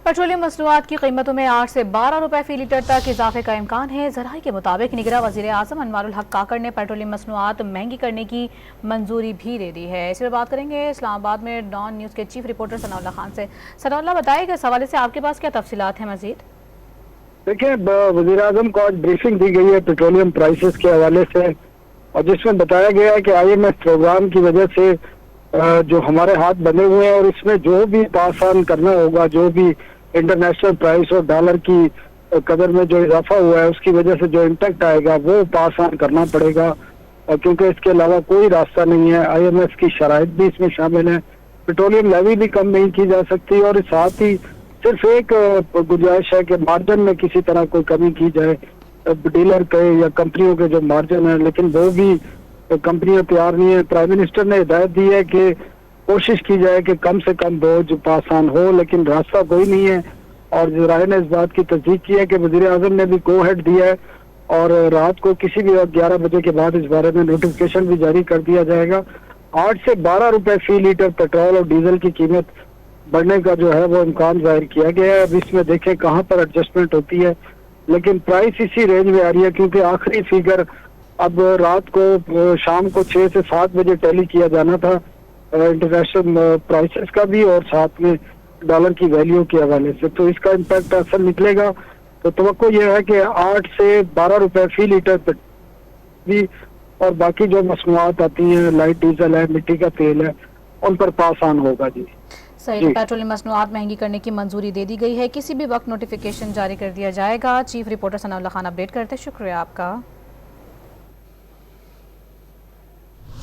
Petroleum मसनूआत की कीमतों में 8 से 12 रुपए फी लीटर तक इजाफे का इम्कान है। ज़राई के मुताबिक निगरां वज़ीर आज़म अनवारुल हक काकड़ ने पेट्रोलियम मसनूआत महंगी करने की मंजूरी भी दे दी है। इस पर बात करेंगे इस्लामाबाद में डॉन न्यूज़ के चीफ रिपोर्टर सनाउल्लाह खान से। सनाउल्लाह, बताइए कि इस हवाले से आपके पास क्या तफसीलात हैं मजीद? देखिए, वज़ीर आज़म को आज ब्रीफिंग दी गई है पेट्रोलियम प्राइसेस के हवाले से, और जिसमें बताया गया है कि IMF प्रोग्राम की वजह से जो हमारे हाथ बने हुए हैं और इसमें जो भी पास ऑन करना होगा, जो भी इंटरनेशनल प्राइस और डॉलर की कदर में जो इजाफा हुआ है उसकी वजह से जो इम्पैक्ट आएगा वो पास ऑन करना पड़ेगा, और क्योंकि इसके अलावा कोई रास्ता नहीं है। IMF की शराइत भी इसमें शामिल है। पेट्रोलियम लेवी भी कम नहीं की जा सकती, और साथ ही सिर्फ एक गुंजाइश है कि मार्जिन में किसी तरह कोई कमी की जाए, डीलर के या कंपनियों के जो मार्जिन है, लेकिन वो भी कंपनियां तैयार नहीं है। प्राइम मिनिस्टर ने हिदायत दी है कि कोशिश की जाए कि कम से कम बोझ पास ऑन हो, लेकिन रास्ता कोई नहीं है। और ज़राए ने इस बात की तस्दीक की है कि वज़ीर आज़म ने भी गो हेड दिया है, और रात को किसी भी वक्त 11 बजे के बाद इस बारे में नोटिफिकेशन भी जारी कर दिया जाएगा। 8 से 12 रुपए फी लीटर पेट्रोल और डीजल की कीमत बढ़ने का जो है वो इम्कान जाहिर किया गया है। अब इसमें देखें कहाँ पर एडजस्टमेंट होती है, लेकिन प्राइस इसी रेंज में आ रही है, क्योंकि आखिरी फिगर अब रात को शाम को 6 से 7 बजे टैली किया जाना था इंटरनेशनल प्राइसेस का भी, और साथ में डॉलर की वैल्यू के हवाले से, तो इसका इम्पैक्ट असल निकलेगा। तो तवक्को यह है कि 8 से 12 रुपए फी लीटर भी, और बाकी जो मसनूआत आती हैं, लाइट डीजल है, मिट्टी का तेल है, उन पर पास ऑन होगा। जी सही, पेट्रोलियम मसनूआत महंगी करने की मंजूरी दे दी गई है। किसी भी वक्त नोटिफिकेशन जारी कर दिया जाएगा। Chief reporter Sanaullah Khan update करते, शुक्रिया आपका।